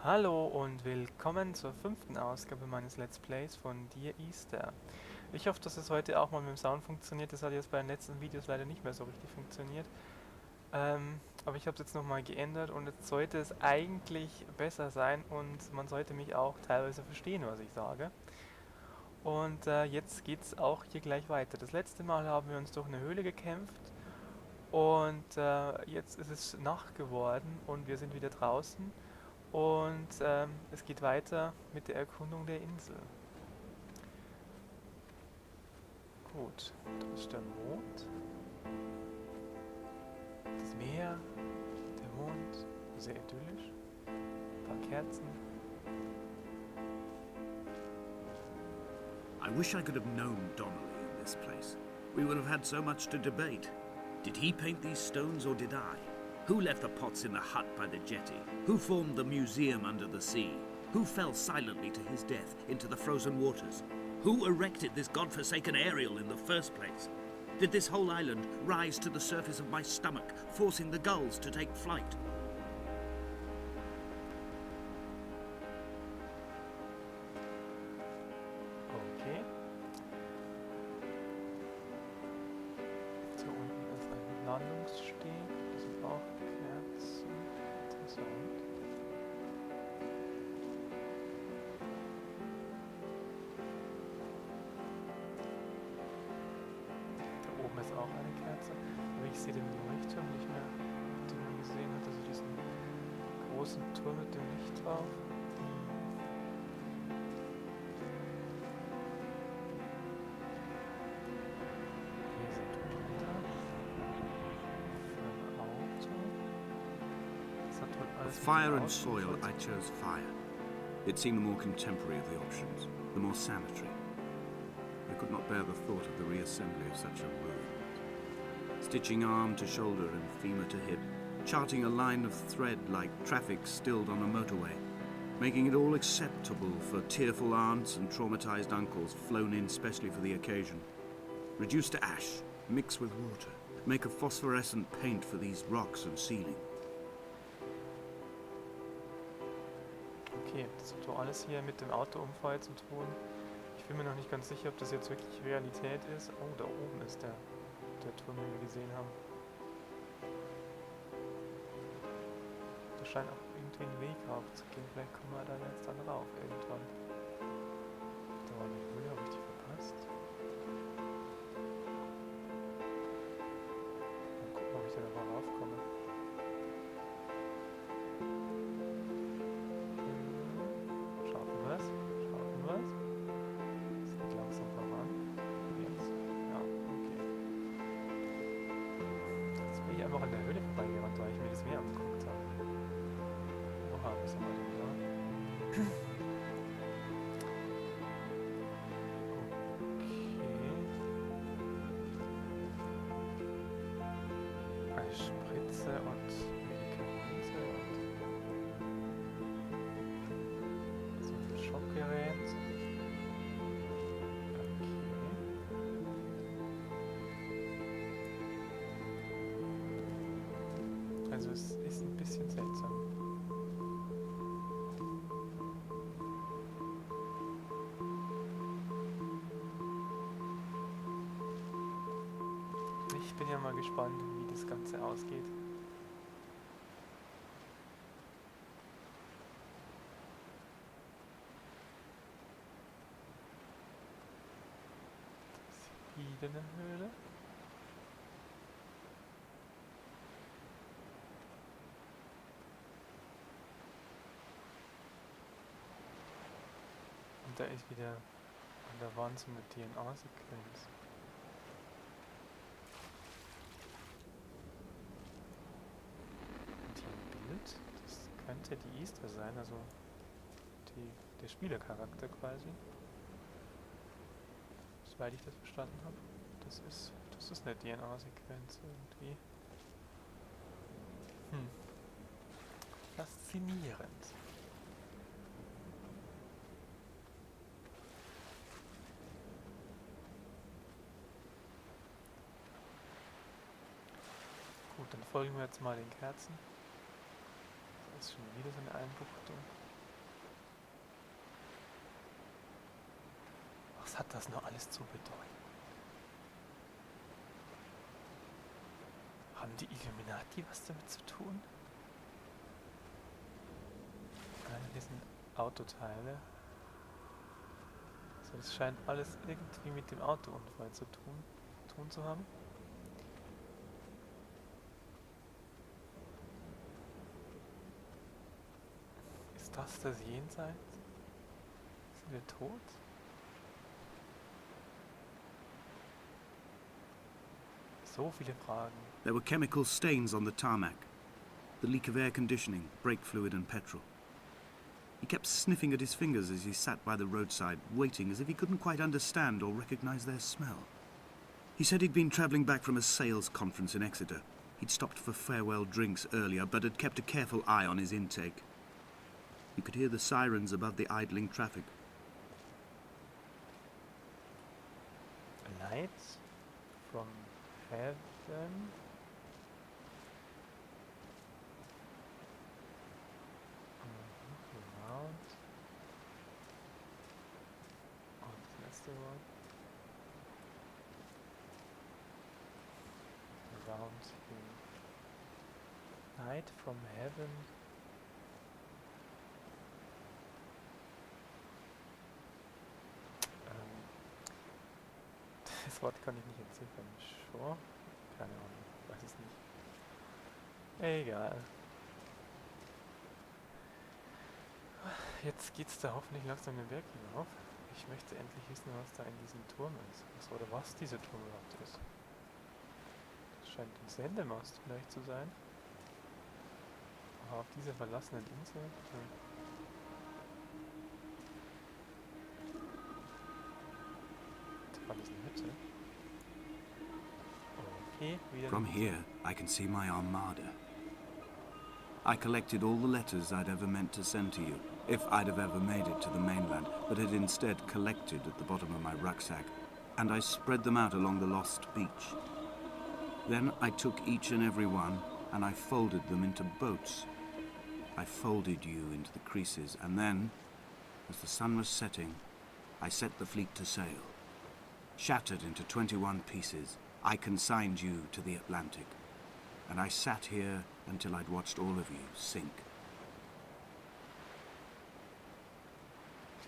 Hallo und willkommen zur 5. Ausgabe meines Let's Plays von dir, Esther. Ich hoffe, dass es heute auch mal mit dem Sound funktioniert. Das hat jetzt bei den letzten Videos leider nicht mehr so richtig funktioniert. Aber ich habe es jetzt nochmal geändert und jetzt sollte es eigentlich besser sein und man sollte mich auch teilweise verstehen, was ich sage. Und jetzt geht es auch hier gleich weiter. Das letzte Mal haben wir uns durch eine Höhle gekämpft und jetzt ist es Nacht geworden und wir sind wieder draußen. Und es geht weiter mit der Erkundung der Insel. Gut, da ist der Mond, das Meer, der Mond, sehr idyllisch, ein paar Kerzen. I wish I could have known Donnelly in this place. We would have had so much to debate. Did he paint these stones or did I? Who left the pots in the hut by the jetty? Who formed the museum under the sea? Who fell silently to his death into the frozen waters? Who erected this godforsaken aerial in the first place? Did this whole island rise to the surface of my stomach, forcing the gulls to take flight? Okay. Da unten ist ein Landungssteg, da sind auch Kerzen. Interessant. Da oben ist auch eine Kerze, aber ich sehe den Leuchtturm nicht mehr, den man gesehen hat, also diesen großen Turm mit dem Licht drauf. Hier sind Bilder von Auto. Das hat wohl Of alles mit fire dem and Auto soil, I zu tun. chose fire. It seemed the more contemporary of the options, the more sanitary. I could not bear the thought of the reassembly of such a ruin. Stitching arm to shoulder and femur to hip, charting a line of thread like traffic stilled on a motorway, making it all acceptable for tearful aunts and traumatized uncles flown in specially for the occasion. Reduce to ash, mix with water, make a phosphorescent paint for these rocks and ceiling. Okay, das hat wohl alles hier mit dem Autounfall zu tun. Ich bin mir noch nicht ganz sicher, ob das jetzt wirklich Realität ist. Oh, da oben ist der Turm, den wir gesehen haben. Da scheint auch irgendwie ein Weg rauf zu gehen. Vielleicht kommen wir da jetzt dann rauf irgendwann. Da war eine Höhle, habe ich die verpasst? Mal gucken, ob ich da noch raufkomme. Schaffen wir es? Schaffen wir es? Es geht langsam voran. Jetzt. Ja, okay. Jetzt bin ich einfach an der Höhle vorbeigerannt, weil ich mir das Meer angeguckt habe. Oha, was haben wir denn da? Okay. Eine Spritze und Medikamente und so ein Schockgerät. Okay. Also es ist ein bisschen seltsam. Ich bin ja mal gespannt, wie das Ganze ausgeht. Das ist wieder eine Höhle. Und da ist wieder an der Wand so eine DNA-Sequenz. Und hier ein Bild. Das könnte die Esther sein, also der Spielercharakter quasi. Soweit ich das verstanden habe. Das ist eine DNA-Sequenz irgendwie. Faszinierend. Gut, dann folgen wir jetzt mal den Kerzen. Das ist schon wieder so eine Einbuchtung. Was hat das noch alles zu bedeuten? Haben die Illuminati was damit zu tun? Hier sind Autoteile. Also das scheint alles irgendwie mit dem Autounfall zu tun zu haben. Ist das Jenseits? Sind wir tot? So viele Fragen. There were chemical stains on the tarmac. The leak of air conditioning, brake fluid and petrol. He kept sniffing at his fingers as he sat by the roadside, waiting as if he couldn't quite understand or recognize their smell. He said he'd been travelling back from a sales conference in Exeter. He'd stopped for farewell drinks earlier, but had kept a careful eye on his intake. You could hear the sirens above the idling traffic. Lights from heaven. Around. Und das letzte Wort. Around him. Light from heaven. Das Wort kann ich nicht entziffern. Sure? Keine Ahnung. Weiß es nicht. Egal. Jetzt geht's da hoffentlich langsam den Berg hinauf. Ich möchte endlich wissen, was da in diesem Turm ist. Oder was dieser Turm überhaupt ist. Das scheint ein Sendemast vielleicht zu sein. Aber auf dieser verlassenen Insel. Da war das eine Hütte. Okay, wieder. From here, I can see my armada. I collected all the letters I'd ever meant to send to you, if I'd have ever made it to the mainland, but had instead collected at the bottom of my rucksack, and I spread them out along the lost beach. Then I took each and every one, and I folded them into boats. I folded you into the creases, and then, as the sun was setting, I set the fleet to sail. Shattered into 21 pieces, I consigned you to the Atlantic, and I sat here until I'd watched all of you sink.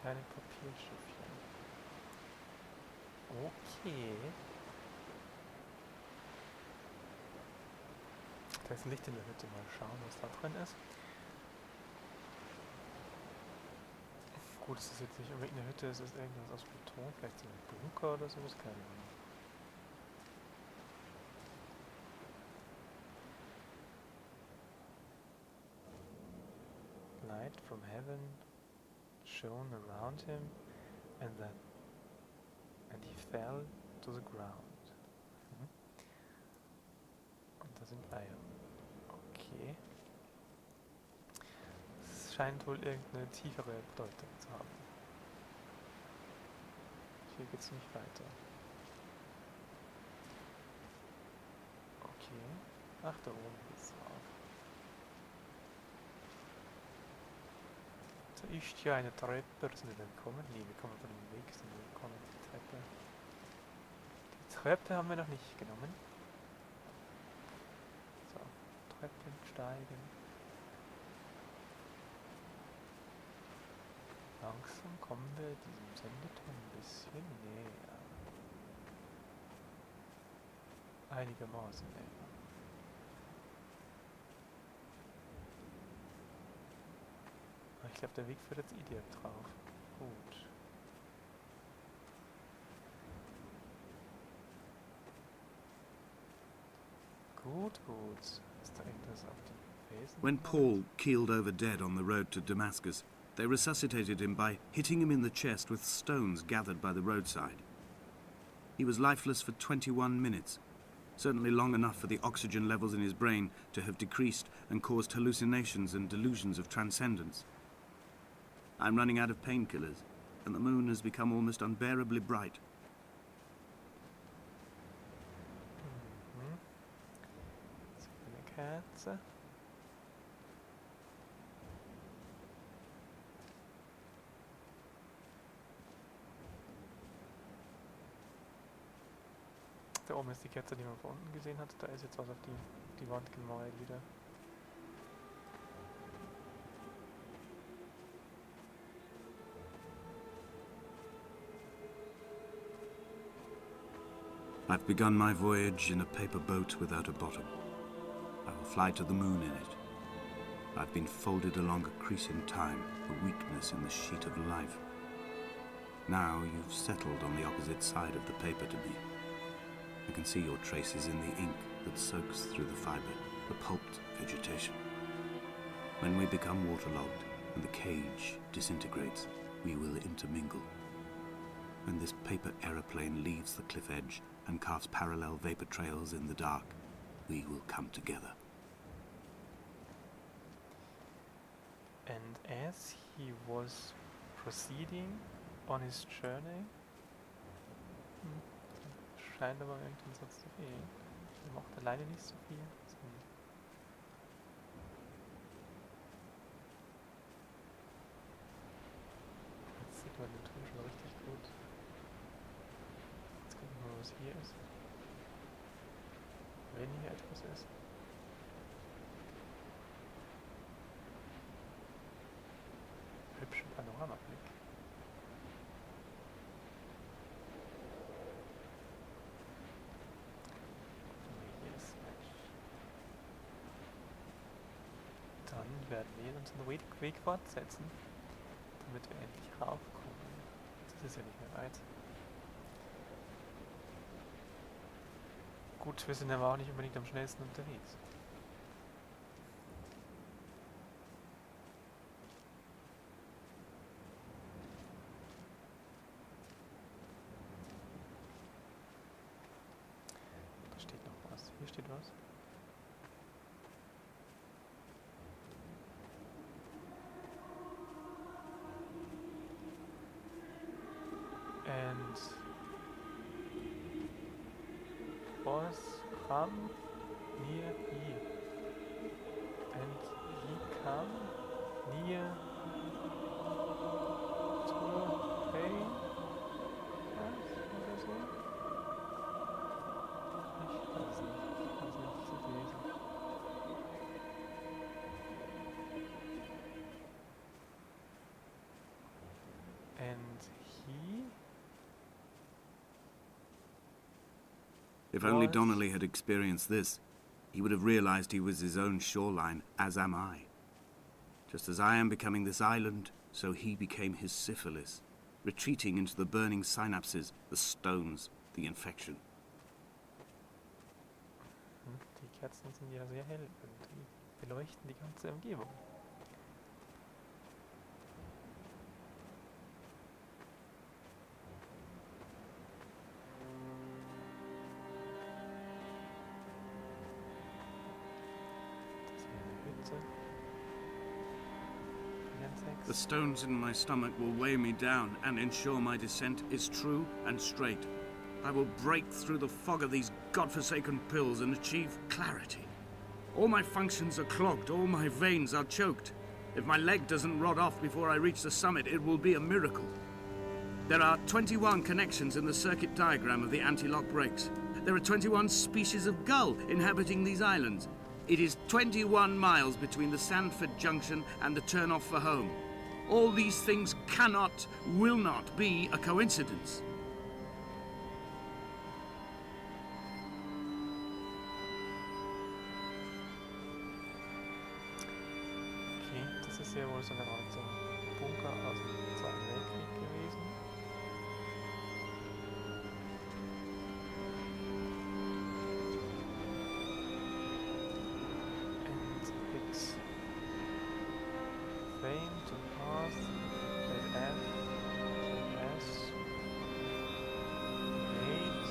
Kleine Papierschiffchen. Okay. Da ist Licht in der Hütte. Mal schauen, was da drin ist. Gut, es ist jetzt nicht unbedingt eine Hütte, es ist irgendwas aus Beton. Vielleicht so ein Bunker oder sowas, keine Ahnung. Light from heaven shone around him, and he fell to the ground. Und da sind Eier. Okay. Es scheint wohl irgendeine tiefere Bedeutung zu haben. Hier geht's nicht weiter. Okay. Ach, da oben geht's drauf. Da ist ja eine Treppe, sind wir dann gekommen? Nee, wir kommen von dem Weg, sind wir gekommen, die Treppe. Die Treppe haben wir noch nicht genommen. So, Treppen steigen. Langsam kommen wir diesem Sendeturm ein bisschen näher. Einigermaßen näher. Ich glaube, der Weg führt jetzt direkt drauf. Gut. Gut. Ist da irgendwas auf die Felsen? When Paul keeled over dead on the road to Damascus, they resuscitated him by hitting him in the chest with stones gathered by the roadside. He was lifeless for 21 minutes, certainly long enough for the oxygen levels in his brain to have decreased and caused hallucinations and delusions of transcendence. I'm running out of painkillers, and the moon has become almost unbearably bright. So eine Kerze. Da oben ist die Kerze, die man von unten gesehen hat. Da ist jetzt was auf die Wand gemalt wieder. I've begun my voyage in a paper boat without a bottom. I will fly to the moon in it. I've been folded along a crease in time, a weakness in the sheet of life. Now you've settled on the opposite side of the paper to me. I can see your traces in the ink that soaks through the fibre, the pulped vegetation. When we become waterlogged and the cage disintegrates, we will intermingle. When this paper aeroplane leaves the cliff edge and carves parallel vapor trails in the dark, we will come together. And as he was proceeding on his journey, scheint aber irgendein Satz zu fehlen. Er macht alleine nicht so viel. Jetzt sieht man den Ton schon richtig gut. Jetzt gucken wir mal, was hier ist. Wenn hier etwas ist. Hübschen Panoramablick. Dann werden wir unseren Weg fortsetzen, damit wir endlich raufkommen. Das ist ja nicht mehr weit. Gut, wir sind aber auch nicht unbedingt am schnellsten unterwegs. Da steht noch was. Hier steht was. And was come near he, and he come near to pay us oder so? Ich weiß es nicht zu lesen. And he If only Donnelly had experienced this, he would have realized he was his own shoreline, as am I. Just as I am becoming this island, so he became his syphilis, retreating into the burning synapses, the stones, the infection. Die Kerzen sind ja sehr hell und die beleuchten die ganze Umgebung. The stones in my stomach will weigh me down and ensure my descent is true and straight. I will break through the fog of these godforsaken pills and achieve clarity. All my functions are clogged, all my veins are choked. If my leg doesn't rot off before I reach the summit, it will be a miracle. There are 21 connections in the circuit diagram of the anti-lock brakes. There are 21 species of gull inhabiting these islands. It is 21 miles between the Sandford Junction and the turn-off for home. All these things cannot, will not be a coincidence. Okay, das ist ja wohl so eine Art so Bunker aus dem Zweiten Weltkrieg gewesen. And it's fame to pass that has made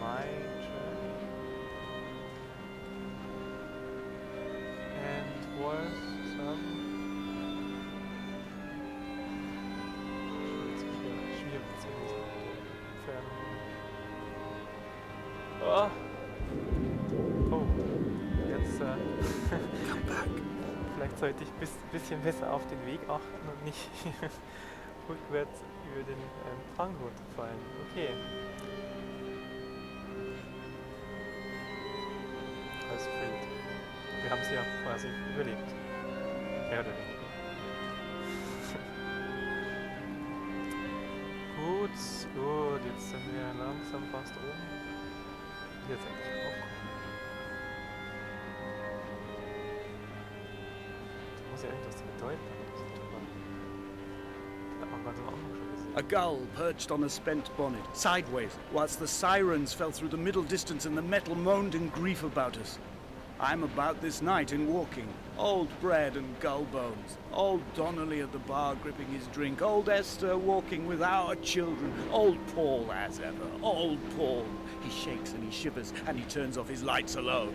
my journey and was some schwierig zu lesen. Oh. Oh, jetzt Come back. vielleicht sollte ich ein bisschen besser auf den Weg achten und nicht rückwärts über den Fang runterfallen. Okay. ist Fried. Wir haben sie ja quasi überlebt. Mehr oder weniger. Gut, gut, jetzt sind wir langsam fast oben. Jetzt endlich aufkommen. Das muss ja irgendwas zu bedeuten haben, diese Tuba. Das hat man ganz am Anfang schon gesehen. A gull perched on a spent bonnet, sideways, whilst the sirens fell through the middle distance and the metal moaned in grief about us. I'm about this night in walking. Old bread and gull bones. Old Donnelly at the bar gripping his drink. Old Esther walking with our children. Old Paul as ever. Old Paul. He shakes and he shivers and he turns off his lights alone.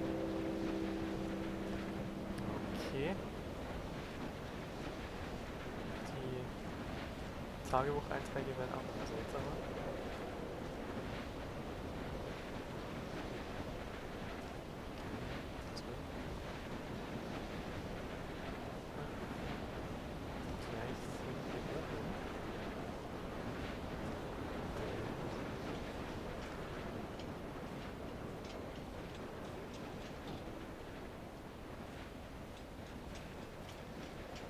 Okay. Die Tagebucheinträge werden auch immer seltsamer. Vielleicht sind wir oben.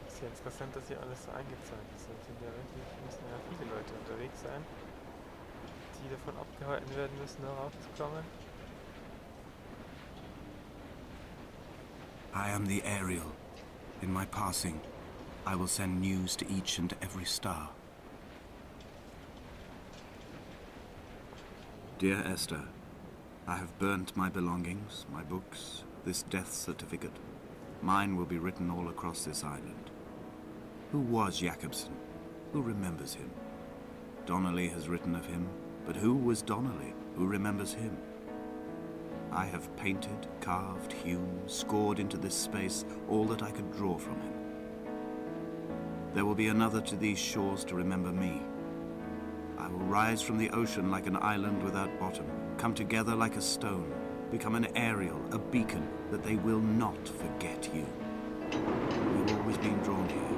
Ist ja interessant, dass hier alles so eingezeichnet ist. Sind ja wirklich, müssen ja viele Leute unterwegs sein, die davon abgehalten werden müssen, darauf zu kommen. I am the Ariel. In my passing, I will send news to each and every star. Dear Esther, I have burnt my belongings, my books, this death certificate. Mine will be written all across this island. Who was Jakobsen? Who remembers him? Donnelly has written of him, but who was Donnelly? Who remembers him? I have painted, carved, hewn, scored into this space all that I could draw from him. There will be another to these shores to remember me. I will rise from the ocean like an island without bottom, come together like a stone, become an Ariel, a beacon, that they will not forget you. We've always been drawn here.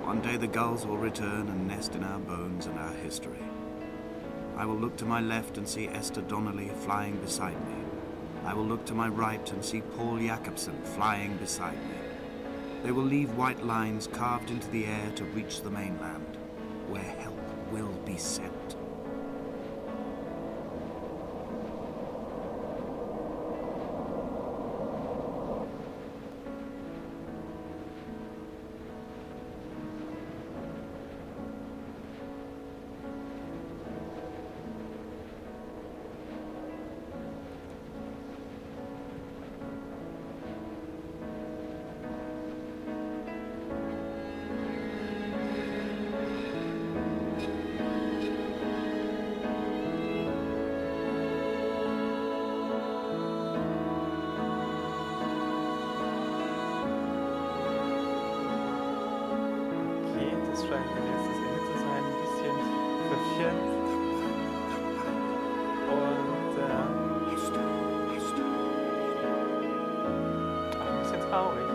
One day the gulls will return and nest in our bones and our history. I will look to my left and see Esther Donnelly flying beside me. I will look to my right and see Paul Jakobsen flying beside me. They will leave white lines carved into the air to reach the mainland, where help will be sent. Das scheint mir jetzt das Ende zu sein, ein bisschen verwirrend. Und auch ein bisschen traurig.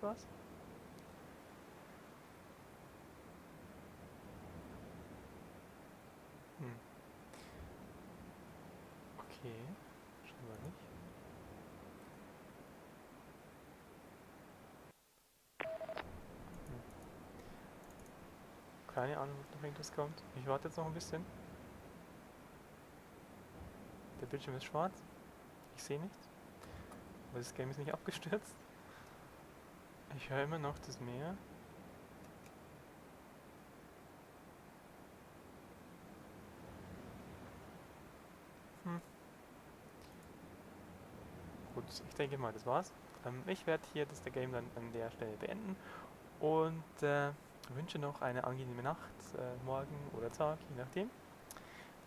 was? Hm. Okay, scheinbar nicht. Hm. Keine Ahnung, ob noch irgendwas kommt. Ich warte jetzt noch ein bisschen. Der Bildschirm ist schwarz. Ich sehe nichts. Aber das Game ist nicht abgestürzt. Ich höre immer noch das Meer. Hm. Gut, ich denke mal, das war's. Ich werde hier das Game dann an der Stelle beenden und wünsche noch eine angenehme Nacht, morgen oder Tag, je nachdem.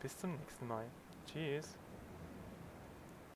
Bis zum nächsten Mal. Tschüss.